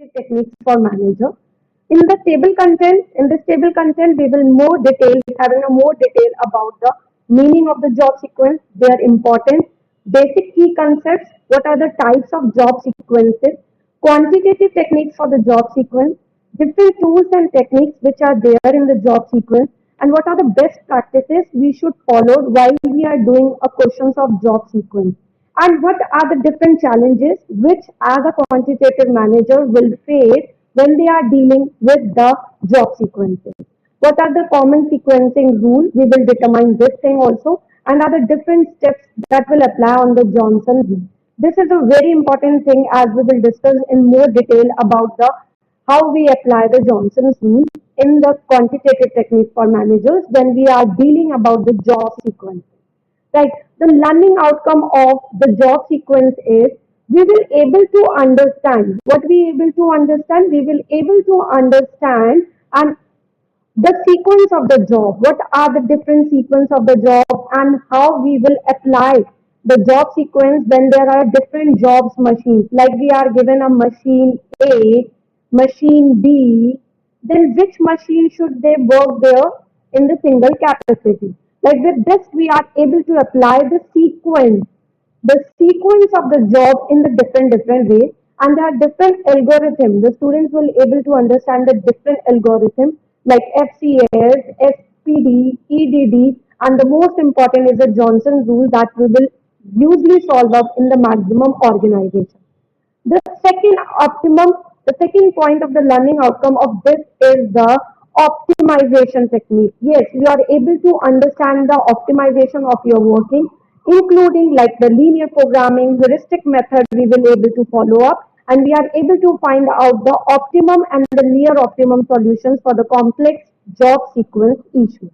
techniques for manager. In this table content, we will more detail, having a more detail about the meaning of the job sequence, their importance, basic key concepts, what are the types of job sequences, quantitative techniques for the job sequence, different tools and techniques which are there in the job sequence, and what are the best practices we should follow while we are doing a questions of job sequence, and what are the different challenges which as a quantitative manager will face when they are dealing with the job sequences. What are the common sequencing rules? We will determine this thing also, and are the different steps that will apply on the Johnson rule. This is a very important thing as we will discuss in more detail about the how we apply the Johnson's rule in the quantitative technique for managers when we are dealing about the job sequence. Right. The learning outcome of the job sequence is we will able to understand what we able to understand. We will able to understand and the sequence of the job. What are the different sequence of the job and how we will apply the job sequence when there are different jobs machines. Like we are given a machine A, machine B, then which machine should they work there in the single capacity? Like with this, we are able to apply the sequence of the job in the different ways, and there are different algorithms. The students will able to understand the different algorithms like FCS, SPD, EDD, and the most important is the Johnson rule that we will usually solve up in the maximum organization. The the second point of the learning outcome of this is the optimization technique. Yes, you are able to understand the optimization of your working, including like the linear programming, heuristic method we will able to follow up, and we are able to find out the optimum and the near optimum solutions for the complex job sequence issue.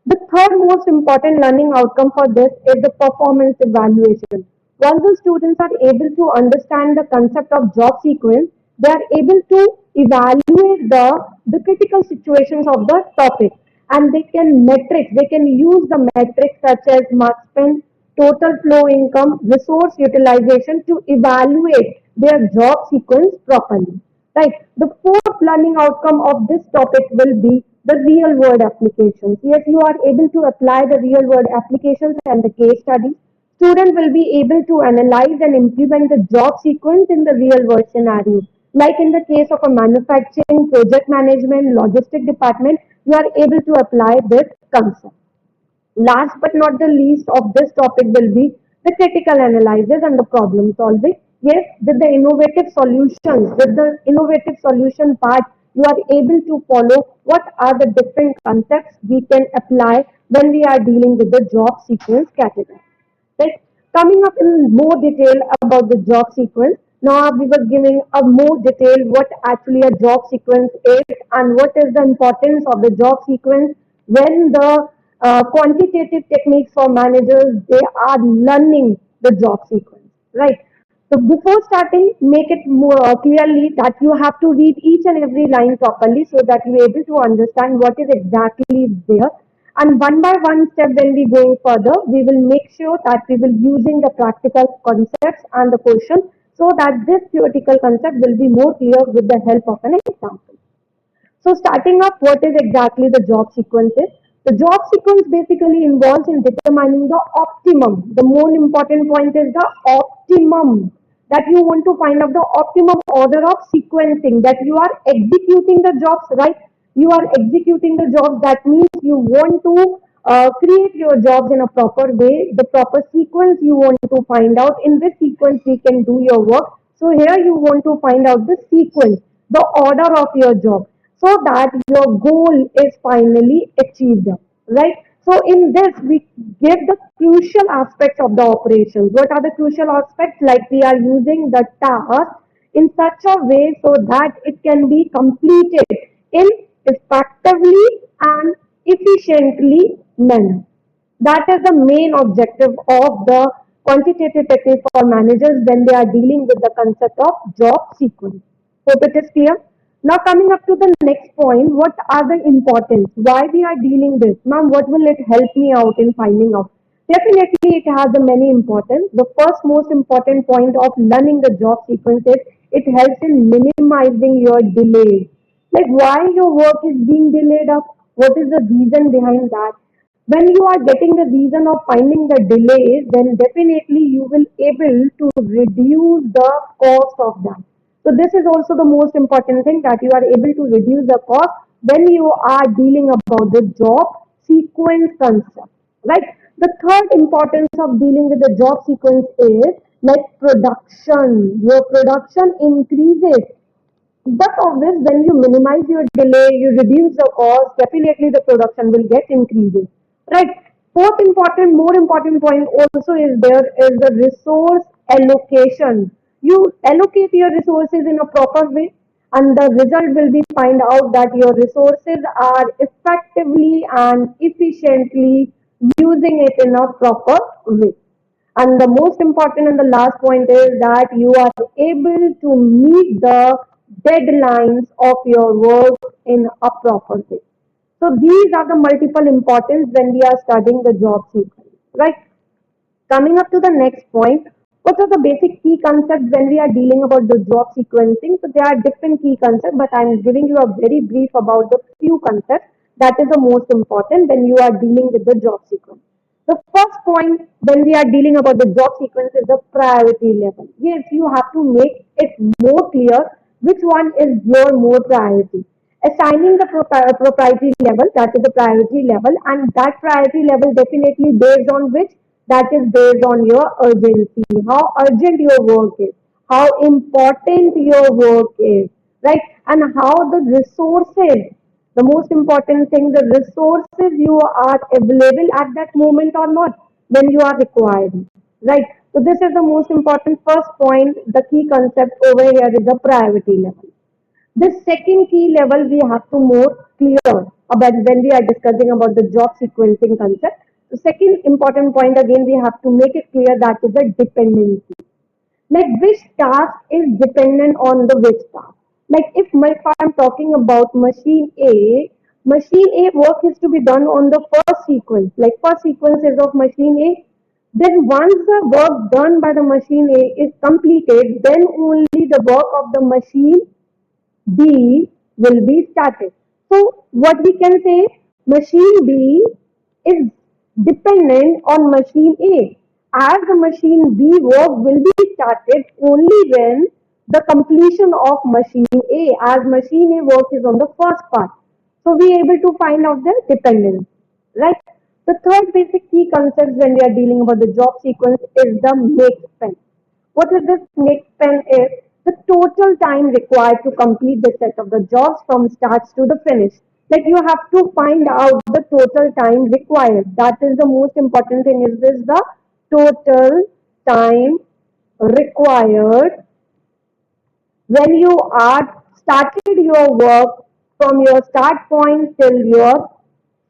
The third most important learning outcome for this is the performance evaluation. Once the students are able to understand the concept of job sequence, they are able to evaluate the critical situations of the topic, and they can use the metrics such as mark spent, total flow income, resource utilization to evaluate their job sequence properly. Right. The fourth learning outcome of this topic will be the real world applications. Yes, you are able to apply the real world applications and the case studies. Student will be able to analyze and implement the job sequence in the real world scenario. Like in the case of a manufacturing, project management, logistic department, you are able to apply this concept. Last but not the least of this topic will be the critical analysis and the problem solving. Yes, with the innovative solution part, you are able to follow what are the different concepts we can apply when we are dealing with the job sequence category. Right? Coming up in more detail about the job sequence. Now we were giving a more detail what actually a job sequence is and what is the importance of the job sequence when the quantitative techniques for managers they are learning the job sequence, right? So before starting, make it more clearly that you have to read each and every line properly so that you are able to understand what is exactly there. And one by one step, when we go further, we will make sure that we will using the practical concepts and the questions so that this theoretical concept will be more clear with the help of an example. So starting up, what is exactly the job sequence is? The job sequence basically involves in determining the optimum. The more important point is the optimum that you want to find out the optimum order of sequencing that you are executing the jobs, right? You are executing the jobs. That means you want to create your jobs in a proper way, the proper sequence you want to find out in this sequence we can do your work. So here you want to find out the sequence, the order of your job so that your goal is finally achieved, right? So in this we give the crucial aspects of the operations. What are the crucial aspects? Like we are using the task in such a way so that it can be completed in effectively and efficiently manner. That is the main objective of the quantitative technique for managers when they are dealing with the concept of job sequence. Hope it is clear. Now coming up to the next point, what are the importance? Why we are dealing this? Ma'am, what will it help me out in finding out? Definitely it has a many importance. The first most important point of learning the job sequence is It helps in minimizing your delays. Like why your work is being delayed up? What is the reason behind that? When you are getting the reason of finding the delays, then definitely you will able to reduce the cost of that. So this is also the most important thing, that you are able to reduce the cost when you are dealing about the job sequence concept. Right? The third importance of dealing with the job sequence is like production. Your production increases, but obvious, when you minimize your delay, you reduce the cost, definitely the production will get increasing. Right. Fourth important, more important point also is there is the resource allocation. You allocate your resources in a proper way, and the result will be find out that your resources are effectively and efficiently using it in a proper way. And the most important and the last point is that you are able to meet the deadlines of your work in a proper way. So these are the multiple importance when we are studying the job sequence, right? Coming up to the next point, what are the basic key concepts when we are dealing about the job sequencing? So there are different key concepts, but I'm giving you a very brief about the few concepts that is the most important when you are dealing with the job sequence. The first point when we are dealing about the job sequence is the priority level. Yes, you have to make it more clear which one is your more priority. Assigning the proprietary level, that is the priority level, and that priority level definitely based on which, that is based on your urgency, how urgent your work is, how important your work is, right? And how the resources, the most important thing, the resources you are available at that moment or not when you are required, right? So this is the most important first point. The key concept over here is the priority level. The second key level we have to more clear about when we are discussing about the job sequencing concept. The second important point again we have to make it clear, that is the dependency. Like which task is dependent on the which task. Like if I'm talking about machine A work is to be done on the first sequence. Like first sequence is of machine A. Then once the work done by the machine A is completed, then only the work of the machine B will be started. So what we can say, machine B is dependent on machine A, as the machine B work will be started only when the completion of machine A, as machine A work is on the first part. So we are able to find out the dependence, right? The third basic key concept when we are dealing about the job sequence is the make span. What is this next span is the total time required to complete the set of the jobs from start to the finish. Like you have to find out the total time required. That is the most important thing. Is this the total time required when you are started your work from your start point till your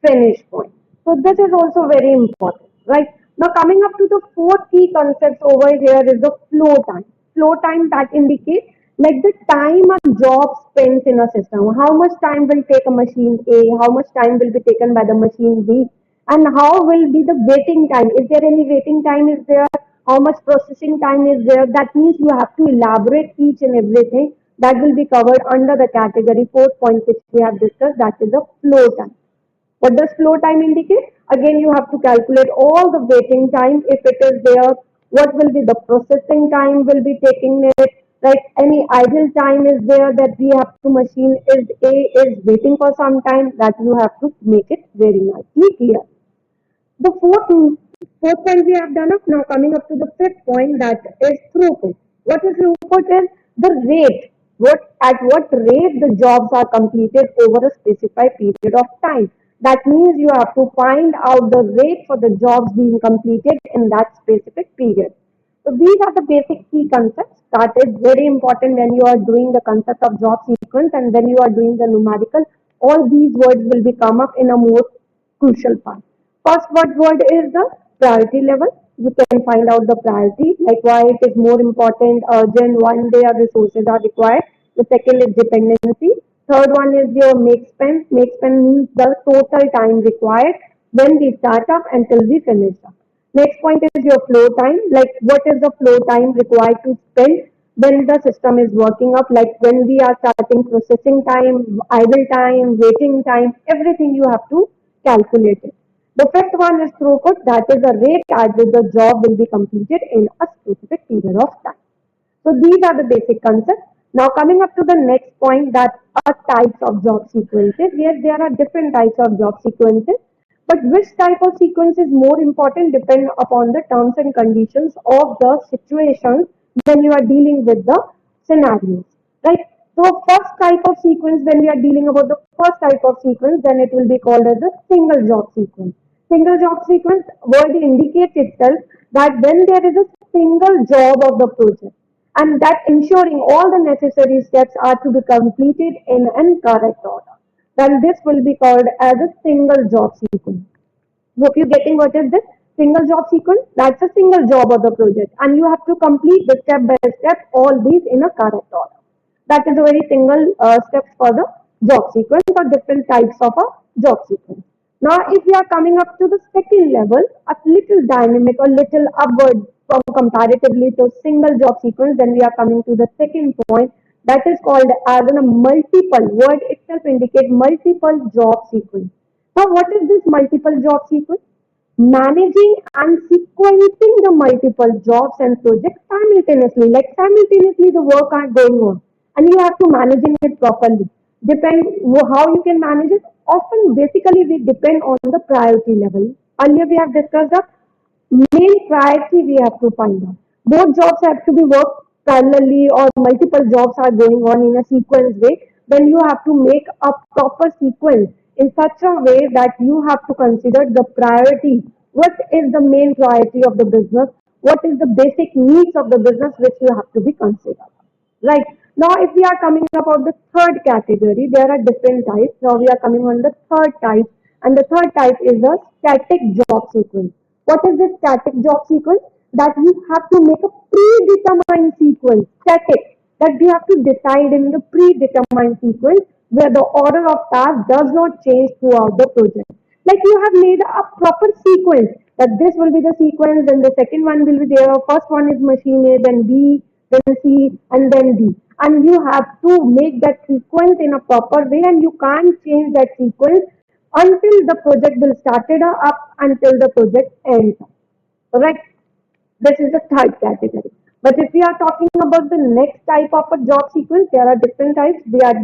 finish point. So this is also very important, right? Now coming up to the fourth key concept over here is the flow time. Flow time that indicates like the time a job spends in a system. How much time will take a machine A, how much time will be taken by the machine B, and how will be the waiting time. Is there any waiting time is there? How much processing time is there? That means you have to elaborate each and everything that will be covered under the category fourth point which we have discussed, that is the flow time. What does flow time indicate? Again, you have to calculate all the waiting time if it is there. What will be the processing time will be taking it, right? Any idle time is there that we have to machine is A is waiting for some time, that you have to make it very nicely clear. The fourth point we have done up. Now coming up to the fifth point, that is throughput. What is throughput is the rate. What at what rate the jobs are completed over a specified period of time. That means you have to find out the rate for the jobs being completed in that specific period. So these are the basic key concepts that is very important when you are doing the concept of job sequence, and when you are doing the numerical. All these words will be come up in a more crucial part. First word is the priority level. You can find out the priority, like why it is more important, urgent, one day our resources are required. The second is dependency. Third one is your make span. Make span means the total time required when we start up until we finish up. Next point is your flow time, like what is the flow time required to spend when the system is working up, like when we are starting processing time, idle time, waiting time, everything you have to calculate it. The fifth one is throughput, that is the rate at which the job will be completed in a specific period of time. So these are the basic concepts. Now coming up to the next point, that are types of job sequences. Yes, there are different types of job sequences, but which type of sequence is more important depend upon the terms and conditions of the situation when you are dealing with the scenarios, right? So first type of sequence, when we are dealing about the first type of sequence, then it will be called as the single job sequence. Single job sequence word indicates itself that when there is a single job of the project, and that ensuring all the necessary steps are to be completed in an correct order, then this will be called as a single job sequence. Hope you getting what is this single job sequence? That's a single job of the project, and you have to complete the step by step all these in a correct order. That is a very single steps for the job sequence or different types of a job sequence. Now, if we are coming up to the second level, a little dynamic or little upward from comparatively to single job sequence, then we are coming to the second point, that is called as a multiple. Word itself indicates multiple job sequence. Now, what is this multiple job sequence? Managing and sequencing the multiple jobs and projects simultaneously. Like simultaneously, the work are going on, and you have to managing it properly. Depend how you can manage it. Often, basically, we depend on the priority level. Earlier, we have discussed that main priority we have to find out. Both jobs have to be worked parallelly or multiple jobs are going on in a sequence way. Then you have to make a proper sequence in such a way that you have to consider the priority. What is the main priority of the business? What is the basic needs of the business which you have to be considered? Right. Now, if we are coming about the third category, there are different types. Now, we are coming on the third type, and the third type is a static job sequence. What is this static job sequence? That you have to make a predetermined sequence, static, that you have to decide in the predetermined sequence where the order of task does not change throughout the project. Like you have made a proper sequence that this will be the sequence, then the second one will be there. First one is machine A, then B, then C, and then D. And you have to make that sequence in a proper way, and you can't change that sequence until the project will started up until the project ends. Correct? This is the third category. But if we are talking about the next type of a job sequence, there are different types. We are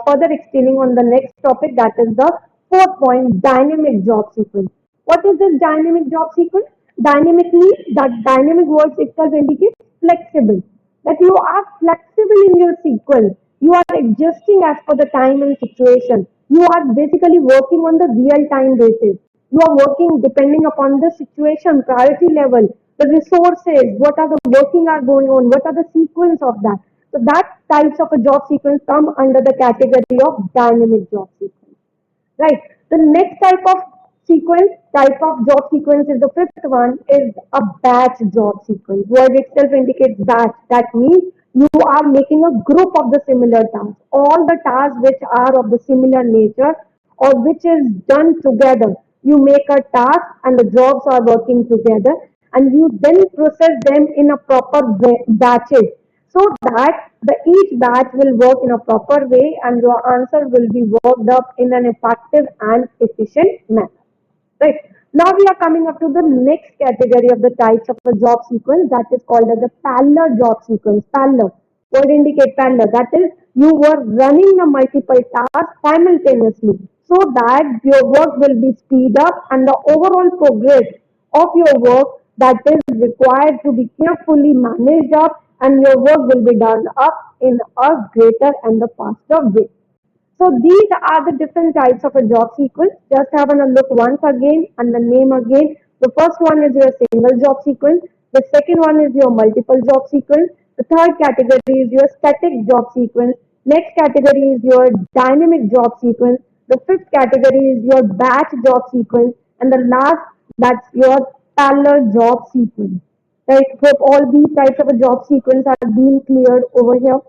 further extending on the next topic, that is the fourth point, dynamic job sequence. What is this dynamic job sequence? Dynamically, that dynamic word itself indicates flexible. That you are flexible in your sequence. You are adjusting as per the time and situation. You are basically working on the real time basis. You are working depending upon the situation, priority level, the resources, what are the working are going on, what are the sequence of that. So that types of a job sequence come under the category of dynamic job sequence. Right. The next type of job sequence is the fifth one is a batch job sequence. Word itself indicates batch. That means you are making a group of the similar tasks. All the tasks which are of the similar nature or which is done together. You make a task and the jobs are working together, and you then process them in a proper batches so that the each batch will work in a proper way and your answer will be worked up in an effective and efficient manner. Right. Now we are coming up to the next category of the types of a job sequence, that is called as a parallel job sequence. Parallel. What indicate parallel? That is you were running the multiple tasks simultaneously so that your work will be speed up and the overall progress of your work that is required to be carefully managed up and your work will be done up in a greater and a faster way. So these are the different types of a job sequence. Just have a look once again and the name again. The first one is your single job sequence. The second one is your multiple job sequence. The third category is your static job sequence. Next category is your dynamic job sequence. The fifth category is your batch job sequence. And the last, that's your parallel job sequence. Right? Hope all these types of a job sequence are being cleared over here.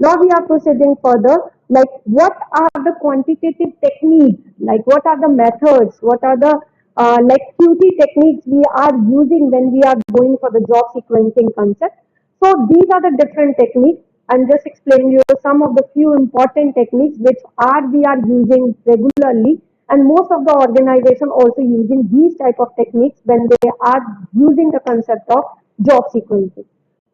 Now we are proceeding further. Like what are the quantitative techniques? Like what are the methods? What are the like QT techniques we are using when we are going for the job sequencing concept? So these are the different techniques. I'm just explaining you some of the few important techniques which are we are using regularly, and most of the organization also using these type of techniques when they are using the concept of job sequencing.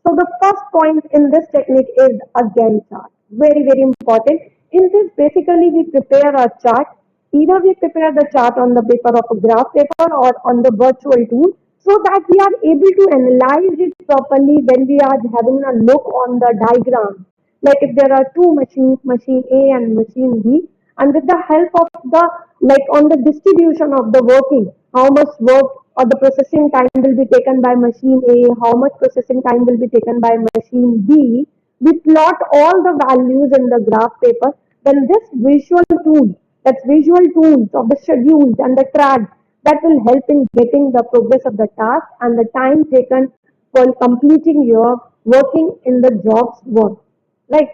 So the first point in this technique is a Gantt chart. Very, very important. In this, basically we prepare a chart. Either we prepare the chart on the paper of a graph paper or on the virtual tool, so that we are able to analyze it properly when we are having a look on the diagram. Like if there are two machines, machine A and machine B, and with the help of the, like on the distribution of the working, how much work or the processing time will be taken by machine A, how much processing time will be taken by machine B, we plot all the values in the graph paper. Then this visual tool, that's visual tools of the schedules and the tracks, that will help in getting the progress of the task and the time taken for completing your working in the job's work. Right.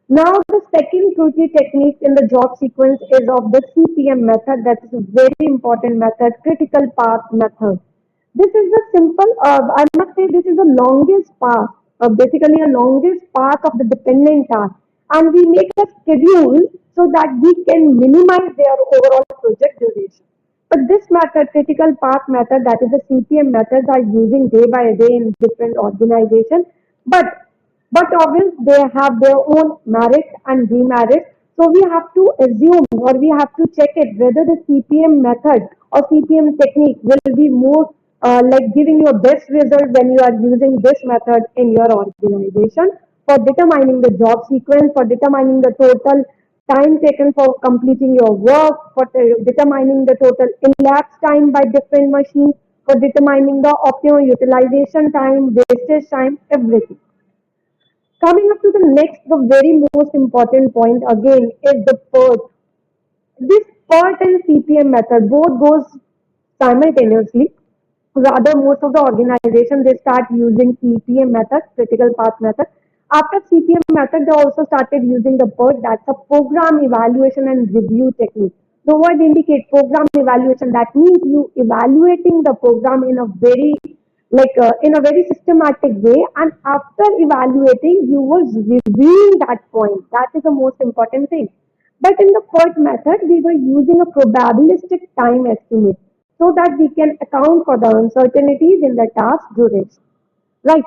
Now, the second crucial technique in the job sequence is of the CPM method. That is a very important method, critical path method. This is the simple, I must say, this is the longest path, basically a longest path of the dependent task. And we make a schedule so that we can minimize their overall project duration. But this method, critical path method, that is the CPM methods, are using day by day in different organizations. But but obviously they have their own merits and demerits. So we have to assume or we have to check it whether the CPM method or CPM technique will be more like giving you a best result when you are using this method in your organization for determining the job sequence, for determining the total time taken for completing your work, for determining the total elapsed time by different machines, for determining the optimal utilization time, wastage time, everything. Coming up to the next, the very most important point again is the PERT. This PERT and CPM method both goes simultaneously. Rather, most of the organizations they start using CPM method, critical path method. After CPM method, they also started using the PERT. That's a program evaluation and review technique. The word indicates program evaluation. That means you evaluating the program in a very in a very systematic way, and after evaluating you was reviewing that point. That is the most important thing. But in the PERT method we were using a probabilistic time estimate so that we can account for the uncertainties in the task duration, right?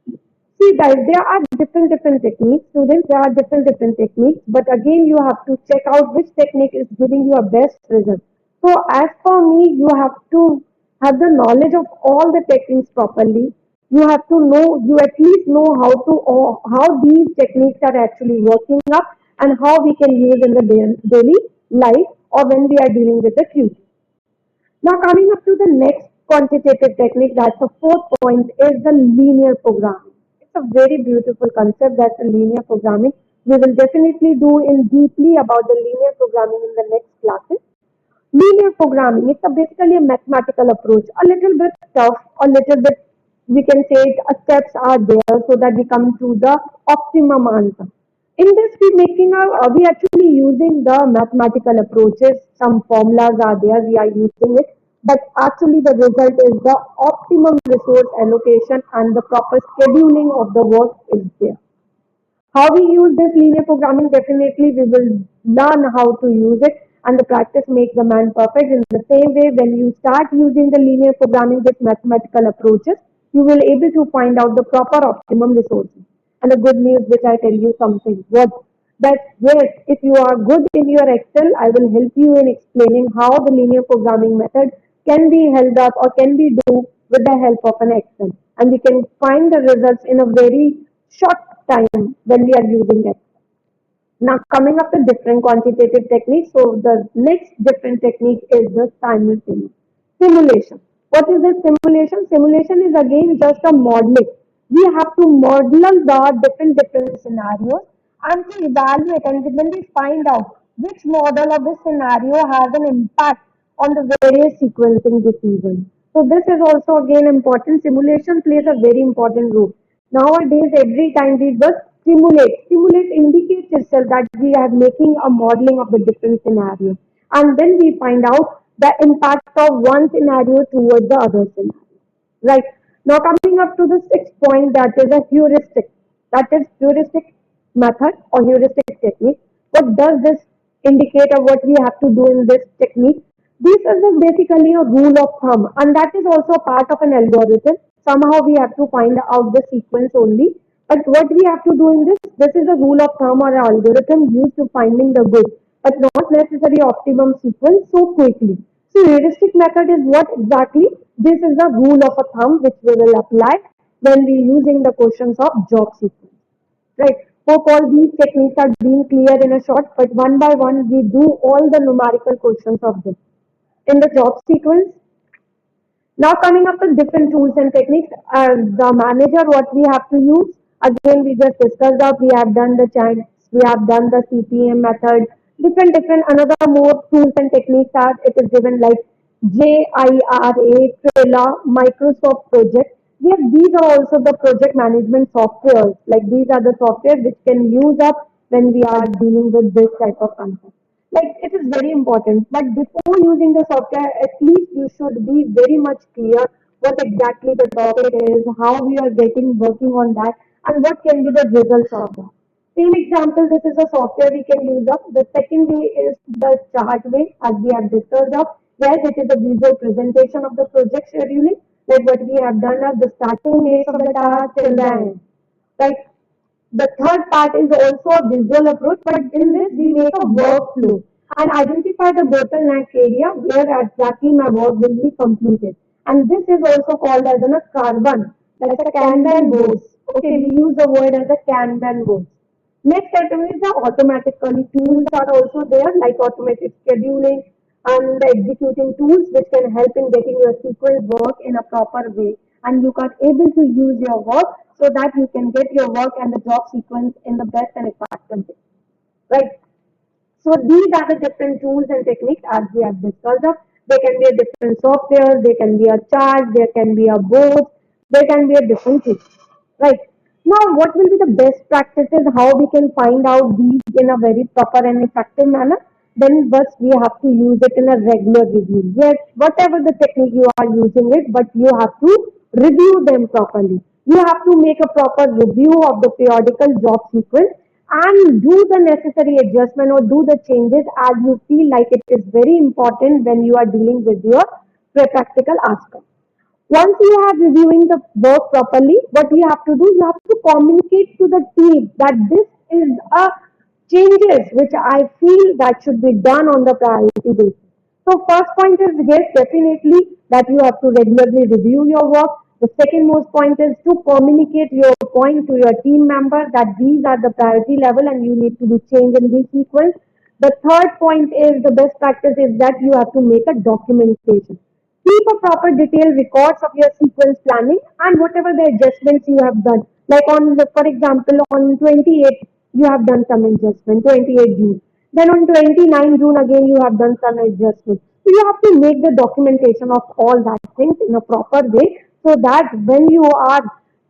See guys, there are different techniques. Students, there are different techniques, but again you have to check out which technique is giving you a best result. So as for me, you have to have the knowledge of all the techniques properly. You have to know, you at least know how these techniques are actually working up and how we can use in the daily life or when we are dealing with the future. Now coming up to the next quantitative technique, that's the fourth point, is the linear programming. It's a very beautiful concept, that's the linear programming. We will definitely do in deeply about the linear programming in the next classes. Linear programming, it's basically a mathematical approach, a little bit tough, a little bit, we can say steps are there so that we come to the optimum answer. In this, we actually using the mathematical approaches. Some formulas are there, we are using it, but actually the result is the optimum resource allocation and the proper scheduling of the work is there. How we use this linear programming, definitely we will learn how to use it, and the practice makes the man perfect. In the same way, when you start using the linear programming with mathematical approaches, you will able to find out the proper optimum resources. And the good news which I tell you something, what that yes, if you are good in your Excel, I will help you in explaining how the linear programming method can be held up or can be do with the help of an Excel. And we can find the results in a very short time when we are using it. Now coming up to different quantitative techniques. So the next different technique is the simultaneous simulation. What is this simulation? Simulation is again just a modeling. We have to model the different scenarios and to evaluate, and when we find out which model of this scenario has an impact on the various sequencing decisions. So this is also again important. Simulation plays a very important role. Nowadays, every time we just simulate indicates itself that we are making a modeling of the different scenarios. And then we find out the impact of one scenario towards the other scenario. Right. Now coming up to the sixth point, that is a heuristic. That is heuristic method or heuristic technique. What does this indicate or what we have to do in this technique? This is basically a rule of thumb, and that is also a part of an algorithm. Somehow we have to find out the sequence only. But what we have to do in this is a rule of thumb or algorithm used to finding the good, but not necessarily optimum sequence so quickly. So heuristic method is what exactly? This is the rule of a thumb which we will apply when we using the questions of job sequence. Right. Hope all these techniques are being clear in a short, but one by one we do all the numerical questions of this. In the job sequence, now coming up with different tools and techniques, as the manager, what we have to use, again we just discussed up, we have done the chants, we have done the CPM method, different another more tools and techniques are it is given like JIRA, Trela, Microsoft Project. Yes, these are also the project management softwares. Like these are the software which can use up when we are dealing with this type of concept. Like it is very important, but before using the software, at least you should be very much clear what exactly the topic is, how we are getting working on that, and what can be the results of that. Same example, this is a software we can use up. The second way is the chart way, as we have discussed of. Yes, it is a visual presentation of the project scheduling, like what we have done at the starting days of the task till the end. Like the third part is also a visual approach, but in this we make a workflow and identify the bottleneck area where exactly my work will be completed. And this is also called as a carbon, like a Kanban boards. Okay, we use the word as a Kanban boards. Next item is the automatically tools are also there, like automatic scheduling and the executing tools which can help in getting your sequence work in a proper way. And you are able to use your work so that you can get your work and the job sequence in the best and effective way. Right? So these are the different tools and techniques as we have discussed of. There can be a different software, there can be a chart, there can be a board, there can be a different thing. Right. Now what will be the best practices, how we can find out these in a very proper and effective manner? Then first we have to use it in a regular review. Yes, whatever the technique you are using it, but you have to review them properly. You have to make a proper review of the periodical job sequence and do the necessary adjustment or do the changes as you feel like it is very important when you are dealing with your practical aspect. Once you are reviewing the work properly, what you have to do, you have to communicate to the team that this is a changes which I feel that should be done on the priority basis. So first point is yes, definitely that you have to regularly review your work. The second most point is to communicate your point to your team member that these are the priority level and you need to be changed in this sequence. The third point is the best practice is that you have to make a documentation. Keep a proper detailed records of your sequence planning and whatever the adjustments you have done. Like on, for example, on 28th, you have done some adjustment, 28 June. Then on 29 June, again, you have done some adjustment. So you have to make the documentation of all that things in a proper way so that when you are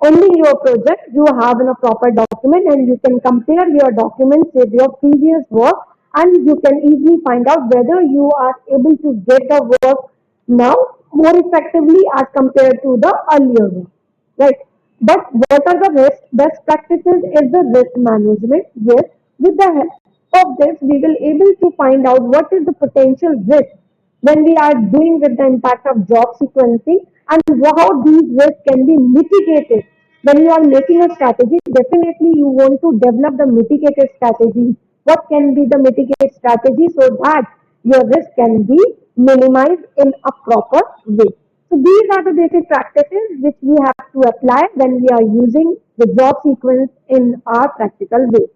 ending your project, you have in a proper document and you can compare your documents with your previous work and you can easily find out whether you are able to get the work now more effectively as compared to the earlier one. Right. But what are the best practices is the risk management. Yes, with the help of this, we will able to find out what is the potential risk when we are doing with the impact of job sequencing and how these risks can be mitigated. When you are making a strategy, definitely you want to develop the mitigated strategy. What can be the mitigated strategy so that your risk can be minimized in a proper way. So these are the basic practices which we have to apply when we are using the job sequence in our practical way.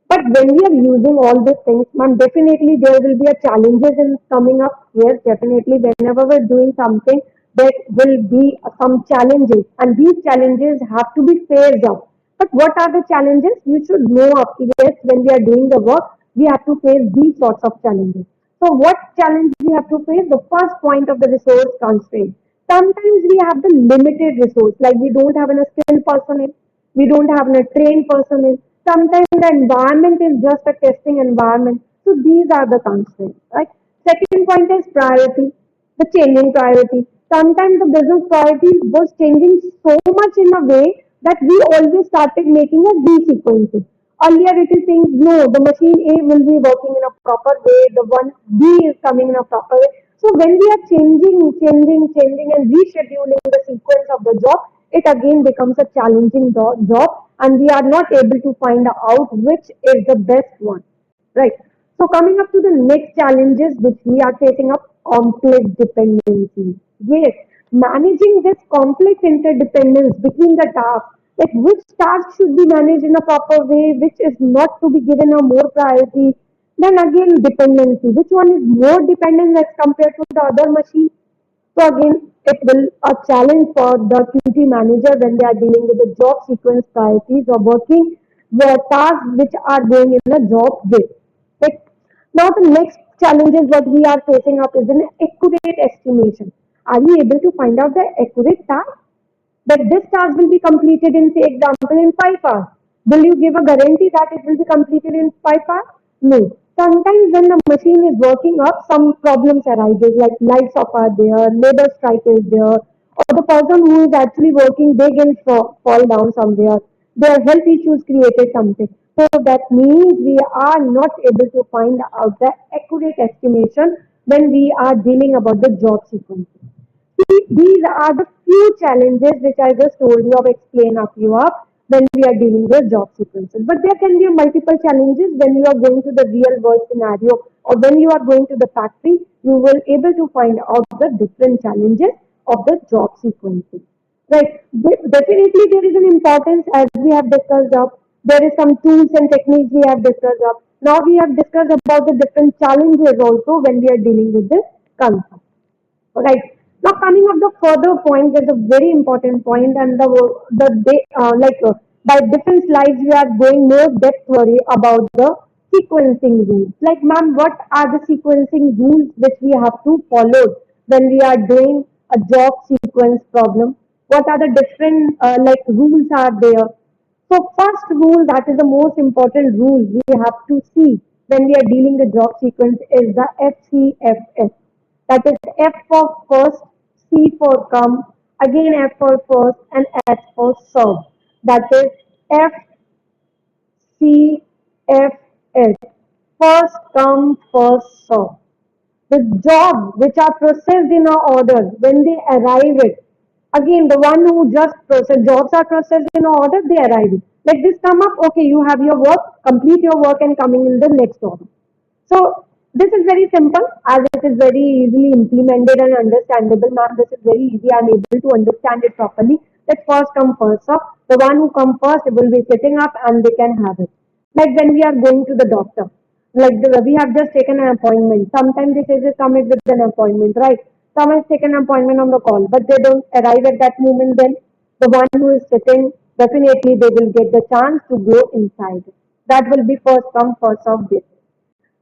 But when we are using all these things, ma'am, definitely there will be a challenges in coming up. Yes, definitely. Whenever we're doing something, there will be some challenges, and these challenges have to be faced up. But what are the challenges? You should know up. Yes, when we are doing the work, we have to face these sorts of challenges. So, what challenge we have to face? The first point of the resource constraint. Sometimes we have the limited resource, like we don't have a skilled personnel, we don't have a trained personnel. Sometimes the environment is just a testing environment. So these are the constraints, right? Second point is priority, the changing priority. Sometimes the business priorities was changing so much in a way that we always started making a resequencing. Earlier it is saying no, the machine A will be working in a proper way, the one B is coming in a proper way. So when we are changing and rescheduling the sequence of the job, it again becomes a challenging job and we are not able to find out which is the best one. Right. So coming up to the next challenges which we are facing up, complex dependencies. Yes, managing this complex interdependence between the tasks, like which task should be managed in a proper way, which is not to be given a more priority. Then again dependency, which one is more dependent as compared to the other machine. So again, it will a challenge for the QT manager when they are dealing with the job sequence priorities or working the tasks which are going in a job way. Right? Now the next challenges what we are facing up is an accurate estimation. Are you able to find out the accurate task? That this task will be completed in, say, example, in 5 hours. Will you give a guarantee that it will be completed in 5 hours? No. Sometimes when the machine is working up, some problems arises like lights off are there, labor strike is there, or the person who is actually working, they can fall down somewhere. Their health issues created something. So that means we are not able to find out the accurate estimation when we are dealing about the job sequence. These are the few challenges which I just told you of explain up you up when we are dealing with job sequences. But there can be multiple challenges when you are going to the real world scenario or when you are going to the factory, you will able to find out the different challenges of the job sequencing. Right. Definitely there is an importance as we have discussed up. There is some tools and techniques we have discussed up. Now we have discussed about the different challenges also when we are dealing with this concept. Right. Now coming up the further point, there's a very important point, and by different slides we are going more depth worry about the sequencing rules. Like, ma'am, what are the sequencing rules which we have to follow when we are doing a job sequence problem? What are the different rules are there? So first rule, that is the most important rule we have to see when we are dealing the job sequence is the FCFS. That is F for first, C for come, again F for first, and S for serve. That is FCFS. First come, first serve. The jobs which are processed in a order when they arrive it. Again, the one who just process jobs are processed in a order, they arrive it. Like this come up, okay, you have your work, complete your work and coming in the next order. So this is very simple as it is very easily implemented and understandable. Ma'am, this is very easy. I'm able to understand it properly. That first come first up. The one who come first will be sitting up and they can have it. Like when we are going to the doctor. We have just taken an appointment. Sometimes they say come with an appointment, right? Someone has taken an appointment on the call, but they don't arrive at that moment then. The one who is sitting, definitely they will get the chance to go inside. That will be first come, first serve basis.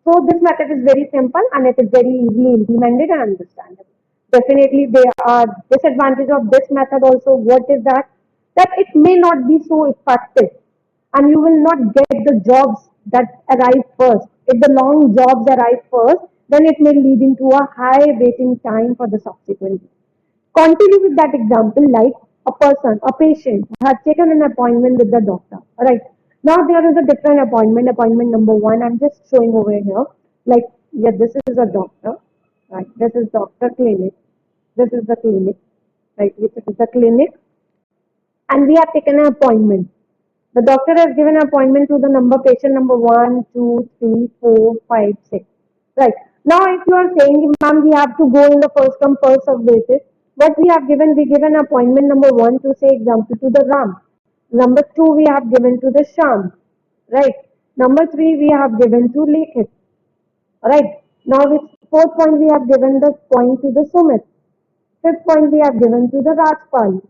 So this method is very simple and it is very easily implemented and understandable. Definitely there are disadvantages of this method also. What is that? That it may not be so effective and you will not get the jobs that arrive first. If the long jobs arrive first, then it may lead into a high waiting time for the subsequent. Continue with that example like a person, a patient has taken an appointment with the doctor. Right. Now there is a different appointment, appointment number one. I'm just showing over here. Like, yeah, this is a doctor. Right. This is doctor clinic. This is the clinic. Right. This is the clinic. And we have taken an appointment. The doctor has given an appointment to the number patient number 1, 2, 3, 4, 5, 6. Right. Now if you are saying, ma'am, we have to go in the first come first serve basis, what we have given, we given appointment number 1 to say example to the Ram. Number 2 we have given to the Sham. Right. Number 3 we have given to Lekit. Right. Now with fourth point we have given the point to the Sumit. Fifth point we have given to the Rajpal.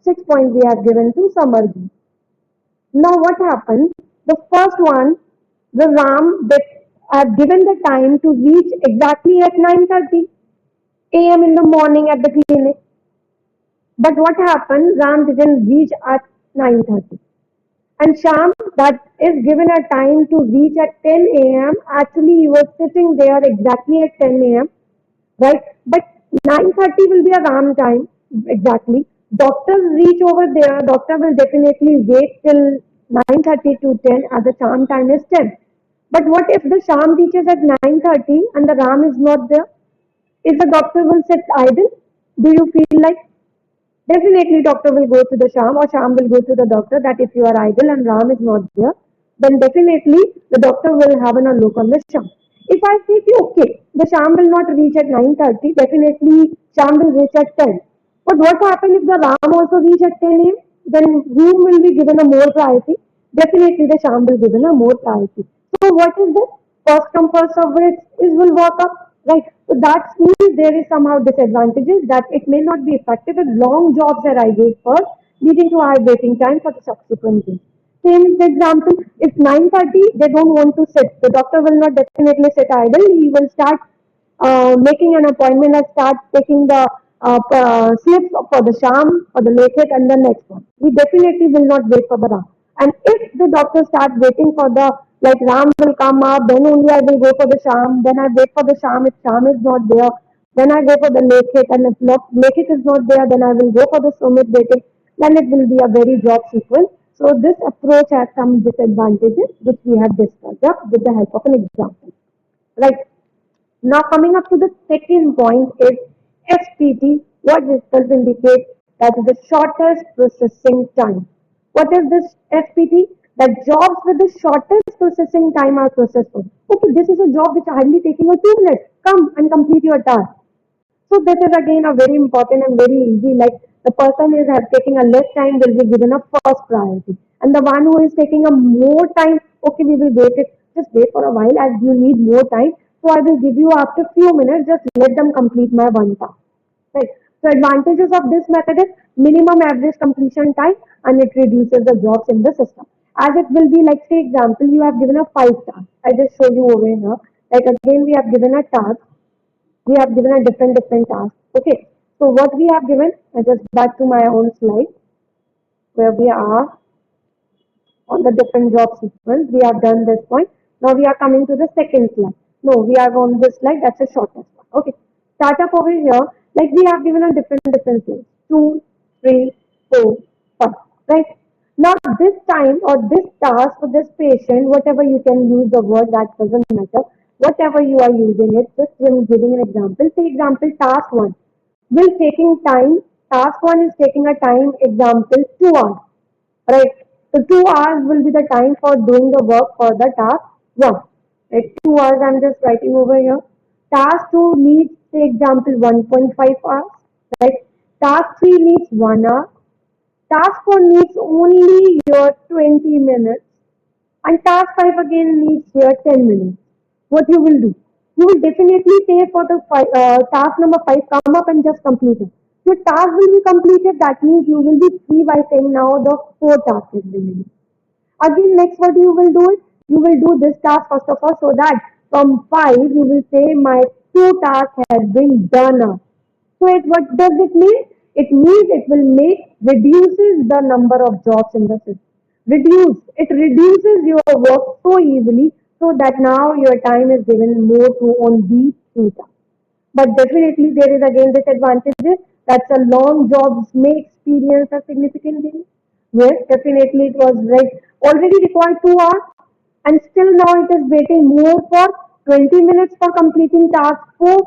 Sixth point we have given to Samarji. Now what happened? The first one, the Ram that had given the time to reach exactly at 9:30 a.m. in the morning at the clinic. But what happened? Ram didn't reach at 9:30. And Sham that is given a time to reach at 10 a.m. Actually he was sitting there exactly at 10 a.m. Right? But 9:30 will be a RAM time, exactly. Doctors reach over there, doctor will definitely wait till 9:30 to 10 as the sham time is 10. But what if the sham reaches at 9:30 and the RAM is not there? If the doctor will sit idle, do you feel like definitely doctor will go to the sham or sham will go to the doctor that if you are idle and RAM is not there, then definitely the doctor will have a look on the sham. If I say okay, the sham will not reach at 9:30, definitely sham will reach at 10. But what happens if the RAM also reach at 10 a.m.? Then whom will be given a more priority? Definitely the sham will given a more priority. So what is this? First come first of which is will work up, right? So that means there is somehow disadvantages that it may not be effective if long jobs arises first, leading to high waiting time for the subsequent day. Same example, if 9:30 they don't want to sit, the doctor will not definitely sit idle. He will start making an appointment and start taking the slips for the sham, for the laket and the next one. We definitely will not wait for the ram. And if the doctor starts waiting for the like ram will come up, then only I will go for the sham. Then I wait for the sham. If sham is not there, then I go for the laket. And if laket is not there, then I will go for the sumit waiting. Then it will be a very job sequence. So this approach has some disadvantages which we have discussed with the help of an example. Right. Now coming up to the second point is SPT, what itself indicates that is the shortest processing time. What is this SPT? That jobs with the shortest processing time are processed. Okay, this is a job which hardly taking a 2 minutes. Come and complete your task. So this is again a very important and very easy. Like the person is taking a less time will be given a first priority, and the one who is taking a more time, okay, we will wait it. Just wait for a while as you need more time. So I will give you after few minutes. Just let them complete my one task. Right. So advantages of this method is minimum average completion time and it reduces the jobs in the system. As it will be like say example, you have given a five task. I just show you over here. Like again, we have given a task, we have given a different task. Okay, so what we have given, I just back to my own slide where we are on the different job sequence. We have done this point. Now we are coming to the second slide. No, we are on this slide. That's the shortest one. Okay, start up over here. Like we have given a different slides. 2, 3, 4, 5. Right. Now this time or this task for this patient, whatever you can use the word that doesn't matter. Whatever you are using it, just giving an example. Say example task one will taking time. Task one is taking a time example 2 hours. Right. So 2 hours will be the time for doing the work for the task one. Right. 2 hours I'm just writing over here. Task two needs say example 1.5 hours. Right. Task three needs 1 hour. Task four needs only your 20 minutes. And task 5 again needs here 10 minutes. What you will do? You will definitely say for the task number 5, come up and just complete it. Your task will be completed, that means you will be free by saying now the 4 tasks is remaining. Again, next what you will do it? You will do this task first of all so that from 5 you will say my 2 tasks has been done now. So what does it mean? It means it will make reduces the number of jobs in the system. It reduces your work so easily so that now your time is given more to on these 3 tasks. But definitely there is again disadvantages that a long jobs may experience a significant delay. Yes, definitely it was like already required 2 hours and still now it is waiting more for 20 minutes for completing task 4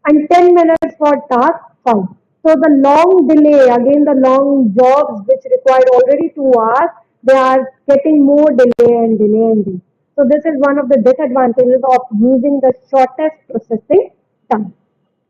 and 10 minutes for task 5. So the long delay, again the long jobs which required already 2 hours, they are getting more delay and delay and delay. So this is one of the disadvantages of using the shortest processing time.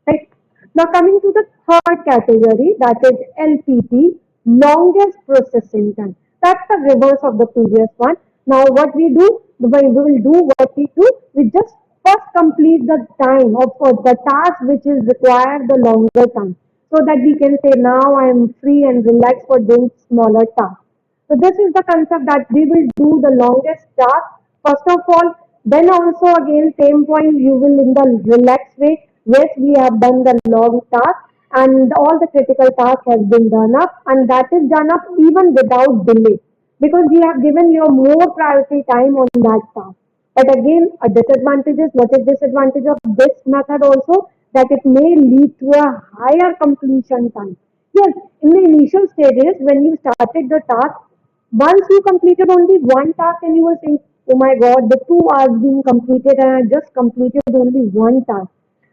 Right. Now coming to the third category, that is LPT, longest processing time. That's the reverse of the previous one. Now what we do, we just first complete the time of the task which is required the longer time. So that we can say now I am free and relaxed for doing smaller tasks. So this is the concept that we will do the longest task first of all. Then also again same point you will in the relaxed way. Yes, we have done the long task and all the critical task has been done up and that is done up even without delay because we have given you more priority time on that task. But again, a disadvantage is what is disadvantage of this method also? that it may lead to a higher completion time. Yes, in the initial stages, when you started the task, once you completed only one task and you were saying, oh my god, the 2 hours being completed and I just completed only one task.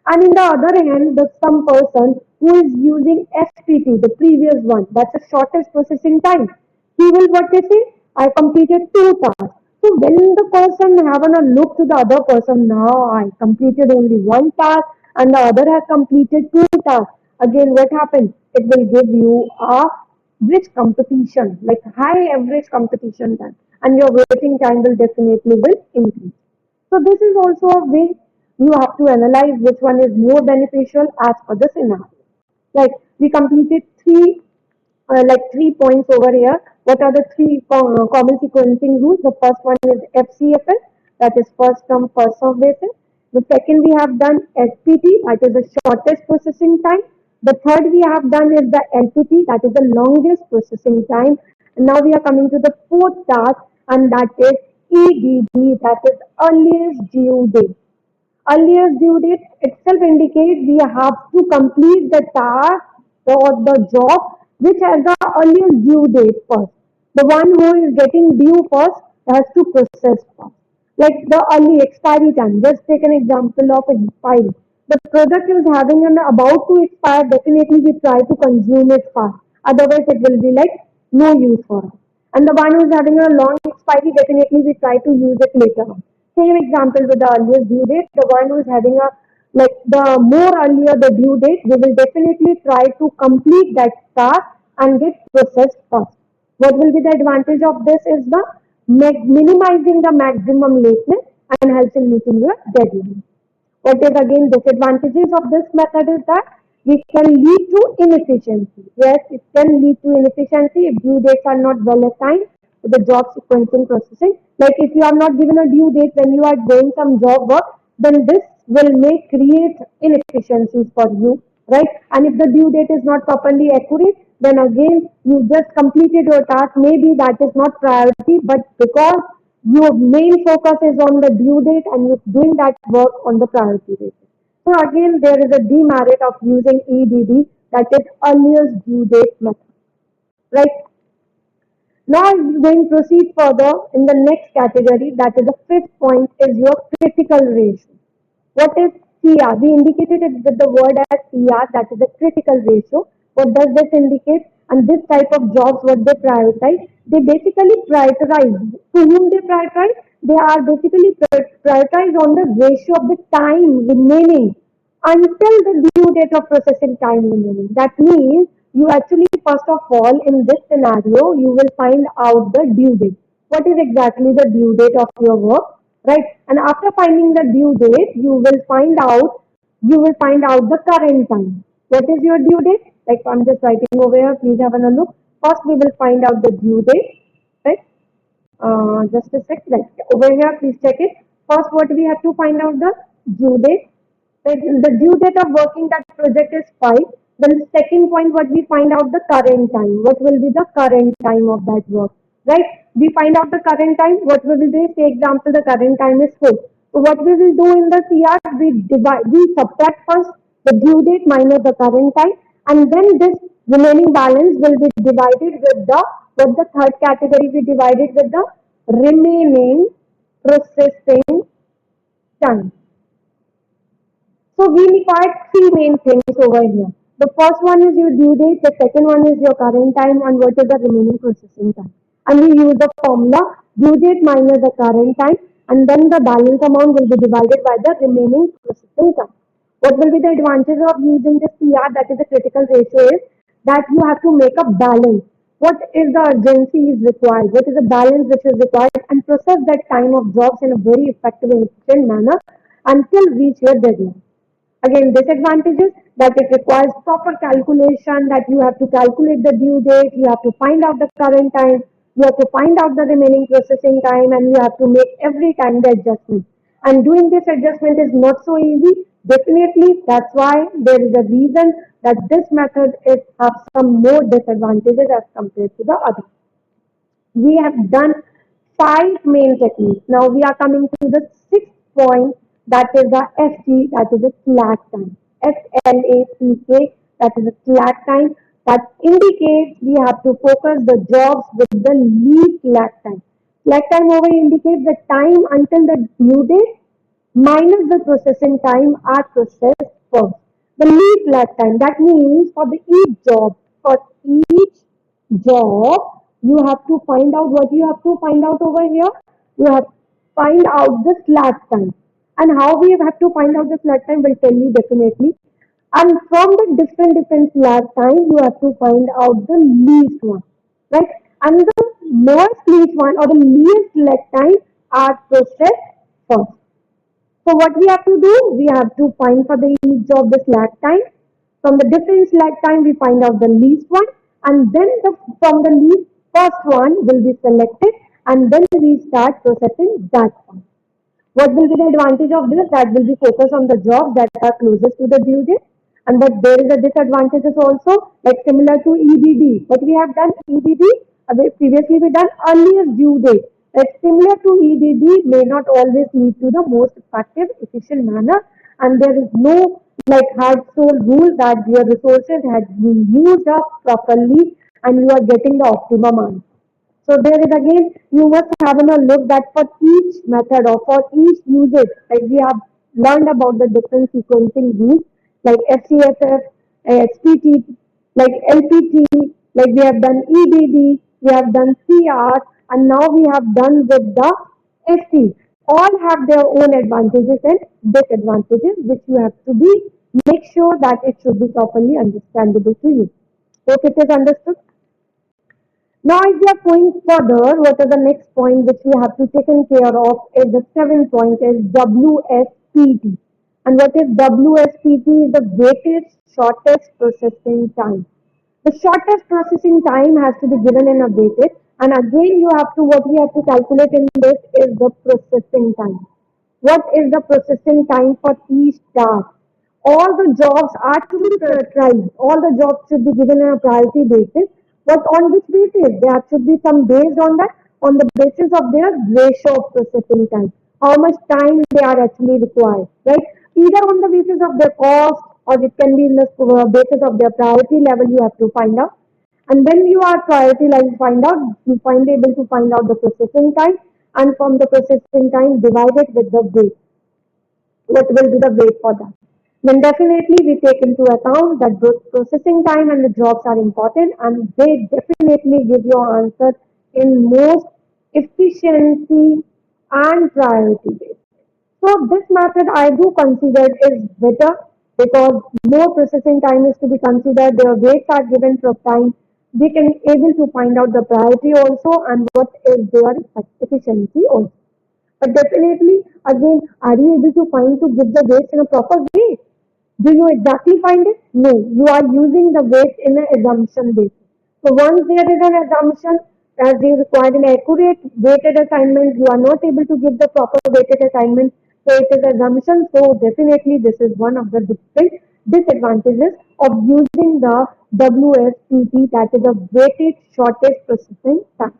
And in the other hand, the some person who is using SPT, the previous one, that's the shortest processing time. He will what they say, I completed 2 tasks. So when the person having a look to the other person, now I completed only one task and the other has completed 2 tasks. Again, what happens? It will give you a rich competition, like high average competition time, and your waiting time will definitely will increase. So this is also a way you have to analyze which one is more beneficial as per the scenario. Like we completed like 3 points over here. What are the three common sequencing rules? The first one is FCFS, that is first come first serve basis. The second we have done SPT, that is the shortest processing time. The third we have done is the LPT, that is the longest processing time. And now we are coming to the fourth task, and that is EDD, that is earliest due date. Earliest due date itself indicates we have to complete the task or the job which has the earliest due date first. The one who is getting due first has to process first. Like the early expiry time. Just take an example of expiry. The product is having an about to expire, definitely we try to consume it fast. Otherwise it will be like no use for us. And the one who is having a long expiry, definitely we try to use it later on. Same example with the earliest due date. The one who is having a like the more earlier the due date, we will definitely try to complete that task and get processed first. What will be the advantage of this is the minimizing the maximum lateness and helps in meeting your deadline. What is again disadvantages of this method is that it can lead to inefficiency. Yes, it can lead to inefficiency if due dates are not well assigned to the job sequencing processing. Like if you are not given a due date when you are doing some job work, then this will make create inefficiencies for you, right? And if the due date is not properly accurate, then again you just completed your task. Maybe that is not priority, but because your main focus is on the due date and you're doing that work on the priority basis. So again, there is a demerit of using EDD, that is earliest due date method, right? Now I'm going to proceed further in the next category, that is the fifth point is your critical ratio. What is CR? We indicated it with the word as CR, that is the critical ratio. What does this indicate? And this type of jobs, what they prioritize? They basically prioritize. To whom they prioritize? They are basically prioritize on the ratio of the time remaining until the due date of processing time remaining. That means you actually, first of all, in this scenario, you will find out the due date. What is exactly the due date of your work, right? And after finding the due date, you will find out the current time. What is your due date? Like I'm just writing over here. Please have a look. First, we will find out the due date, right? Just a sec. Like over here, please check it. First, what we have to find out the due date. The due date of working that project is 5. Then the second point, what we find out the current time. What will be the current time of that work, right? We find out the current time. What we will do? Say example, the current time is 4. So what we will do in the CR, we subtract first the due date minus the current time, and then this remaining balance will be divided with the third category we divided with the remaining processing time. So we require three main things over here. The first one is your due date, the second one is your current time, and what is the remaining processing time. And we use the formula due date minus the current time, and then the balance amount will be divided by the remaining processing time. What will be the advantage of using the CR, that is the critical ratio, is that you have to make a balance. What is the urgency is required? What is the balance which is required? And process that time of jobs in a very effective and efficient manner until reach your deadline. Again, disadvantages that it requires proper calculation, that you have to calculate the due date, you have to find out the current time, you have to find out the remaining processing time, and you have to make every time the adjustment. And doing this adjustment is not so easy. Definitely, that's why there is a reason that this method is have some more disadvantages as compared to the other. We have done 5 main techniques. Now we are coming to the sixth point, that is the FT, that is the slack time. SLACK, that is a slack time, that indicates we have to focus the jobs with the least lag time. Slack time over here indicates the time until the due date minus the processing time are processed first. The least lag time, that means for each job, you have to find out what you have to find out over here. You have to find out the slack time. And how we have to find out the slack time will tell you definitely. And from the different slack time, you have to find out the least one, right? And the lowest least one or the least slack time are processed first. So what we have to do, we have to find for the each of the slack time. From the different slack time, we find out the least one, and then from the least first one will be selected, and then we start processing that one. What will be the advantage of this? That will be focus on the jobs that are closest to the due date. And but there is a disadvantages also, like similar to EDD. But we have done EDD, previously we done earliest due date. Like similar to EDD may not always lead to the most effective, efficient manner. And there is no like hard soul rule that your resources had been used up properly and you are getting the optimum answer. So there is again, you must have a look that for each method or for each usage, like we have learned about the different sequencing rules, like FCFF, SPT, like LPT, like we have done EDD, we have done CR, and now we have done with the ST. All have their own advantages and disadvantages, which you have to be make sure that it should be properly understandable to you. Hope it is understood. Now, if we are going further, what is the next point which we have to taken care of is the seventh point is WSPT. And what is WSPT is the weighted shortest processing time. The shortest processing time has to be given in a weighted, and again you have to what we have to calculate in this is the processing time. What is the processing time for each task? All the jobs are to be prioritized. All the jobs should be given on a priority basis. But on which basis? There should be some based on that, on the basis of their ratio of processing time. How much time they are actually required, right? Either on the basis of their cost or it can be in the basis of their priority level you have to find out. And when you are priority line find out, you find able to find out the processing time and from the processing time divide it with the weight. What will be the weight for that? Then definitely we take into account that both processing time and the jobs are important and they definitely give your answer in most efficiency and priority base. So this method I do consider is better because more processing time is to be considered. Their weights are given for time. We can able to find out the priority also and what is their efficiency also. But definitely, again, are you able to find to give the weights in a proper way? Do you exactly find it? No, you are using the weight in an assumption basis. So once there is an assumption, as you require an accurate weighted assignment, you are not able to give the proper weighted assignment. So it is assumption. So definitely this is one of the different disadvantages of using the WSPT, that is a weighted shortest processing time.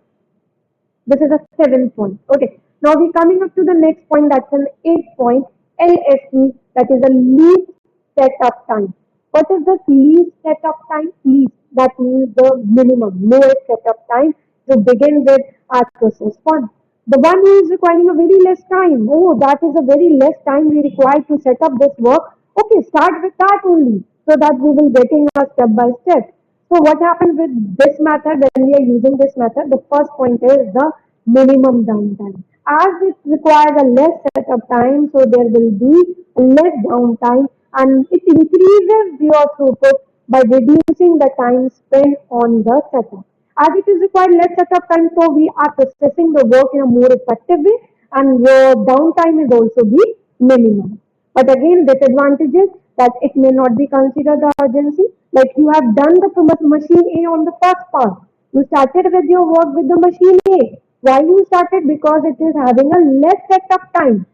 This is a seventh point. Okay. Now we're coming up to the next point. That's an eighth point. LST. That is a least setup time. What is the least setup time? Least. That means the minimum, lowest setup time to begin with our process one. The one who is requiring a very less time. Oh, that is a very less time we require to set up this work. Okay, start with that only so that we will getting a step by step. So what happens with this method when we are using this method? The first point is the minimum downtime. As it requires a less setup time, so there will be less downtime and it increases your throughput by reducing the time spent on the setup. As it is required less setup time, so we are processing the work in a more effective way and your downtime is also be minimum. But again, disadvantage is that it may not be considered the urgency. Like you have done the machine A on the first part. You started with your work with the machine A. Why you started? Because it is having a less setup time.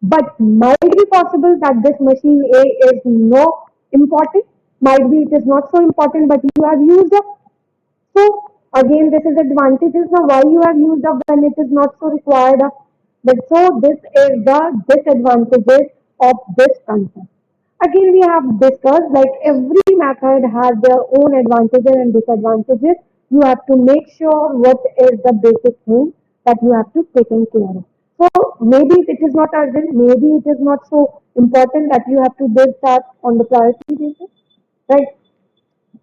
But might be possible that this machine A is not important. Might be it is not so important, but you have used up. So again, this is advantages of why you have used up when it is not so required. But so this is the disadvantages of this concept. Again, we have discussed like every method has their own advantages and disadvantages. You have to make sure what is the basic thing that you have to take care of. So maybe it is not urgent, maybe it is not so important that you have to build that on the priority basis, right?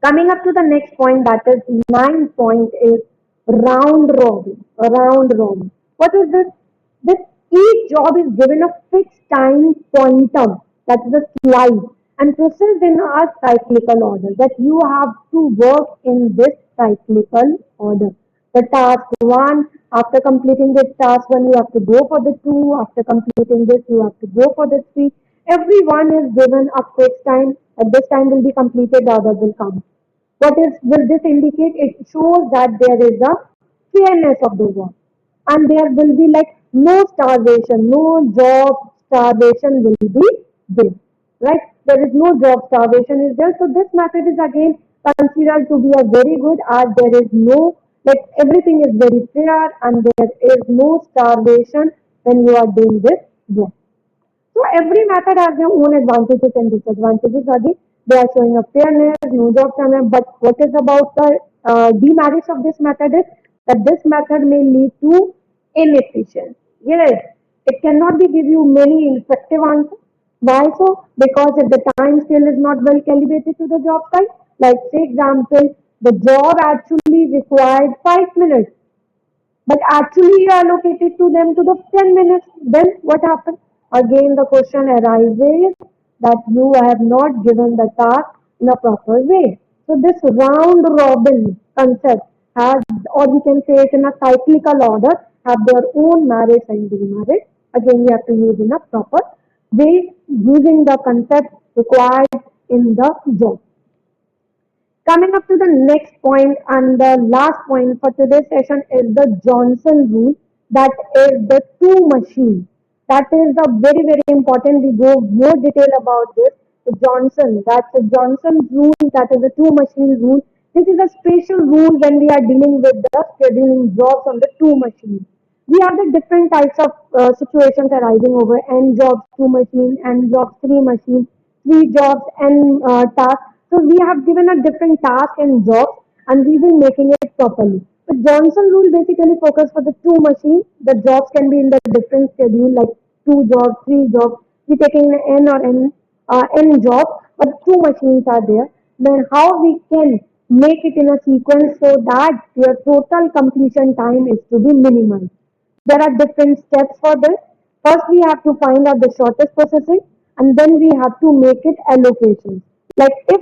Coming up to the next point, that is 9 point is round robin. Round robin. What is this? This each job is given a fixed time quantum, that is a slide, and processed in a cyclical order. That you have to work in this cyclical order. The task one, after completing this task one, you have to go for the two. After completing this, you have to go for the three. Everyone is given a fixed time. At this time will be completed, the other will come. What is will this indicate? It shows that there is a fairness of the work, and there will be like no starvation, no job starvation will be there, right? There is no job starvation is there. So this method is again considered to be a very good, as there is no, like everything is very fair and there is no starvation when you are doing this work. So every method has their own advantages and disadvantages. Again, they are showing a fairness, no job fairness. But what is about the demerits of this method is that this method may lead to inefficiency. Yes, it cannot be give you many effective answers. Why so? Because if the time scale is not well calibrated to the job site, like say example, the job actually required 5 minutes, but actually you allocated to them to the 10 minutes, then what happens? Again, the question arises that you have not given the task in a proper way. So this round robin concept has, or we can say it in a cyclical order, have their own merits and demerits. Again, we have to use in a proper way using the concept required in the job. Coming up to the next point and the last point for today's session is the Johnson rule, that is the two machine. That is the very, very important. We go more detail about this. The Johnson, that's the Johnson rule, that is the two machine rule. This is a special rule when we are dealing with the scheduling jobs on the two machine. We have the different types of situations arising over n jobs, two machine, n jobs, three machine, three jobs, n tasks. So we have given a different task and jobs, and we will making it properly. The Johnson rule basically focus for the two machines. The jobs can be in the different schedule, like two jobs, three jobs. We taking n or n jobs, but two machines are there. Then how we can make it in a sequence so that your total completion time is to be minimized. There are different steps for this. First, we have to find out the shortest processing, and then we have to make it allocation. Like if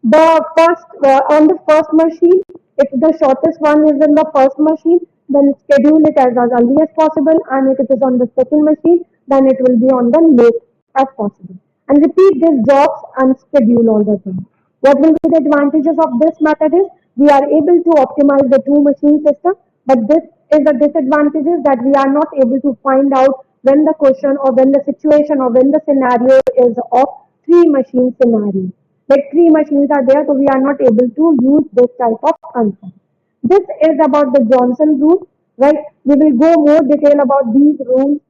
the first on the first machine, if the shortest one is in the first machine, then schedule it as early as possible, and if it is on the second machine, then it will be on the late as possible. And repeat these jobs and schedule all the time. What will be the advantages of this method is we are able to optimize the two machine system, but this is the disadvantages that we are not able to find out when the question or when the situation or when the scenario is of three machine scenario. Like three machines are there, so we are not able to use this type of answer. This is about the Johnson rule, right? We will go more detail about these rules.